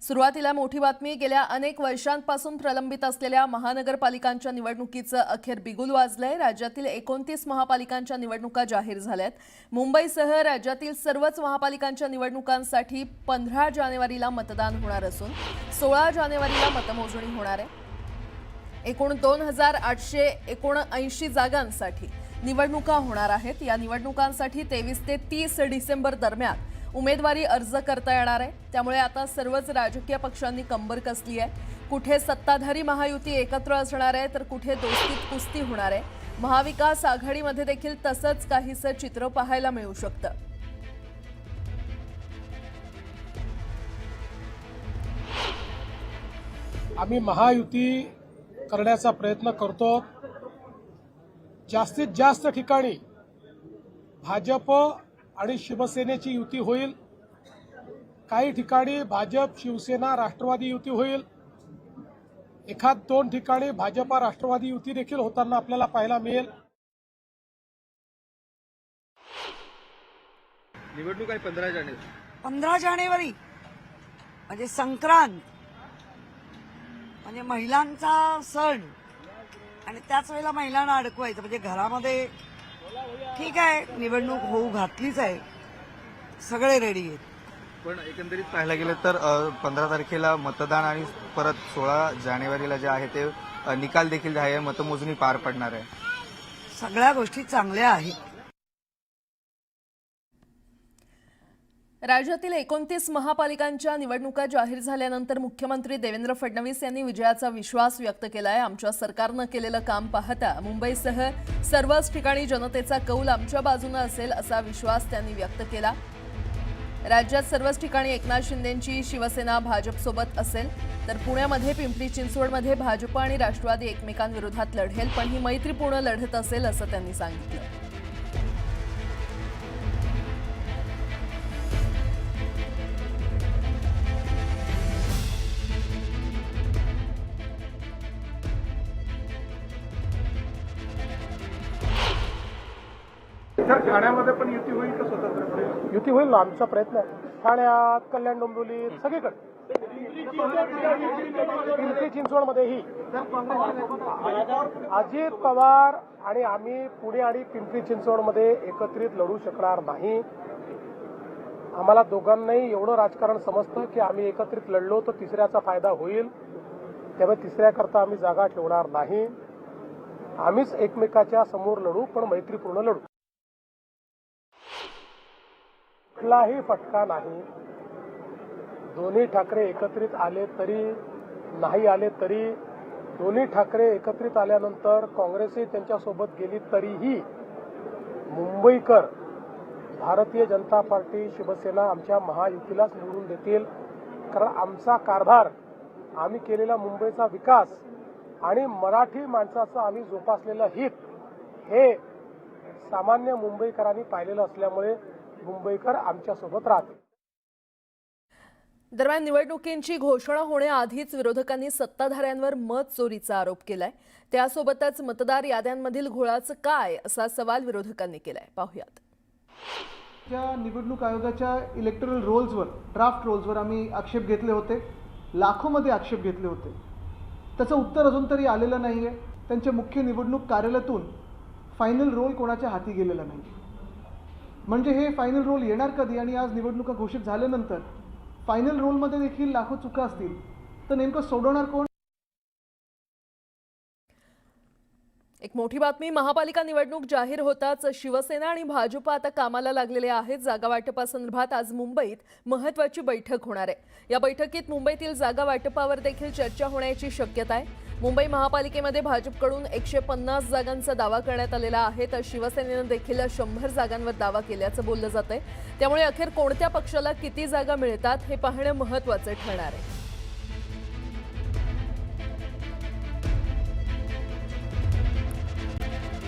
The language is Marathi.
सुरुवातीला मोठी बातमी, गेल्या अनेक वर्षांपासून प्रलंबित असलेल्या महानगरपालिकांच्या निवडणुकीचं अखेर बिगुल वाजलंय। राज्यातील 29 महापालिकांच्या निवडणुका जाहीर झाल्यात। मुंबईसह राज्यातील सर्वच महापालिकांच्या निवडणुकांसाठी 15 जानेवारीला मतदान होणार असून 16 जानेवारीला मतमोजणी होणार आहे। एकूण 2879 जागांसाठी निवडणुका होणार आहेत। या निवडणुकांसाठी 23 ते 30 डिसेंबर दरम्यान उमेदवारी अर्ज करता येणार आहे। त्यामुळे आता सर्वच राजकीय पक्षांनी कंबर कसली आहे। कुठे सत्ताधारी महायुती एकत्र असणार आहे तर कुठे दोस्तीत कुस्ती होणार आहे। महाविकास आघाडीमध्ये देखील तसंच काहीसं चित्र पाहायला मिळू शकतं। आम्ही महायुती करण्याचा प्रयत्न करतो। जास्तीत जास्त ठिकाणी भाजप आणि शिवसेनेची युती होईल। काही ठिकाणी भाजप शिवसेना राष्ट्रवादी युती होईल। एखाद दोन ठिकाणी भाजप राष्ट्रवादी युती देखील होताना आपल्याला पाहायला मिळेल। निवडणूक आहे 15 जानेवारी म्हणजे संक्रांत, म्हणजे महिलांचा सण आणि त्याच वेळेला महिलांना अडकवायचं, म्हणजे घरामध्ये ठीक आहे निवडणूक होऊ घातलीच आहे, सगळे रेडी आहेत। पण एकंदरीत पाहायला गेलं तर 15 तारखेला मतदान आणि परत 16 जानेवारीला जे आहे ते निकाल देखील जे आहे मतमोजणी पार पडणार आहे। सगळ्या गोष्टी चांगल्या आहेत। राज्यातील 29 महापालिकांच्या निवडणुका जाहीर झाल्यानंतर मुख्यमंत्री देवेंद्र फडणवीस यांनी विजयाचा विश्वास व्यक्त केला आहे। आमच्या सरकारनं केलेलं काम पाहता मुंबईसह सर्वच ठिकाणी जनतेचा कौल आमच्या बाजूने असेल असा विश्वास त्यांनी व्यक्त केला। राज्यात सर्वच ठिकाणी एकनाथ शिंदेंची शिवसेना भाजपसोबत असेल तर पुण्यामध्ये पिंपरी चिंचवडमध्ये भाजप आणि राष्ट्रवादी एकमेकांविरोधात लढेल, पण ही मैत्रीपूर्ण लढत असेल असं त्यांनी सांगितलं। सर, ठाण्यामध्ये पण युती होईल का स्वतंत्र? युती होईल ना, आमचा प्रयत्न आहे। ठाण्यात, कल्याण डोंबिवलीत, सगळीकडे, पिंपरी चिंचवडमध्येही अजित पवार आणि आम्ही पुणे आणि पिंपरी चिंचवडमध्ये एकत्रित लढू शकणार नाही। आम्हाला दोघांनाही एवढं राजकारण समजतं की आम्ही एकत्रित लढलो तर तिसऱ्याचा फायदा होईल, त्यामुळे तिसऱ्याकरता आम्ही जागा ठेवणार नाही। आम्हीच एकमेकाच्या समोर लढू, पण मैत्रीपूर्ण लढू। कुठलाही फटका नाही। दोन्ही ठाकरे एकत्रित आले तरी नाही आले तरी, दोन्ही ठाकरे एकत्रित आल्यानंतर काँग्रेसही त्यांच्यासोबत गेली तरीही मुंबईकर भारतीय जनता पार्टी शिवसेना आमच्या महायुतीलाच निवडून देतील। कारण आमचा कारभार, आम्ही केलेला मुंबईचा विकास आणि मराठी माणसाचं आम्ही जोपासलेलं हित हे सामान्य मुंबईकरांनी पाहिलेलं असल्यामुळे मुंबईकर आमच्यासोबत राहतील। दरम्यान निवडणुकींची घोषणा होण्याआधीच विरोधकांनी सत्ताधाऱ्यांवर मत चोरीचा आरोप केलाय। त्यासोबतच मतदार याद्यांमधील घोळाचं काय असा सवाल विरोधकांनी केलाय, पाहूयात। त्या निवडणूक आयोगाच्या इलेक्टोरल रोल्सवर, ड्राफ्ट रोल्सवर आम्ही आक्षेप घेतले होते, लाखोमध्ये आक्षेप घेतले होते। त्याचं उत्तर अजून तरी आलेलं नाहीये। त्यांच्या मुख्य निवडणूक कार्यालयातून फायनल रोल कोणाच्या हाती गेलेला नाही। म्हणजे हे फायनल रोल येणार कधी? आणि आज निवडणुका घोषित झाल्यानंतर फायनल रोलमध्ये देखील लाखो चुका असतील तर नेमकं सोडवणार कोण? एक मोठी बातमी, महापालिका निवडणूक जाहीर होताच शिवसेना आणि भाजप आता कामाला लागलेले आहेत। जागा वाटपासंदर्भात आज मुंबईत महत्त्वाची बैठक होणार आहे। या बैठकीत मुंबईतील जागा वाटपावर देखील चर्चा होण्याची शक्यता आहे। मुंबई महापालिकेमध्ये भाजपकडून 150 जागांचा दावा करण्यात आलेला आहे, तर शिवसेनेनं देखील 100 जागांवर दावा केल्याचं बोललं जातंय। त्यामुळे अखेर कोणत्या पक्षाला किती जागा मिळतात हे पाहणं महत्त्वाचं ठरणार आहे।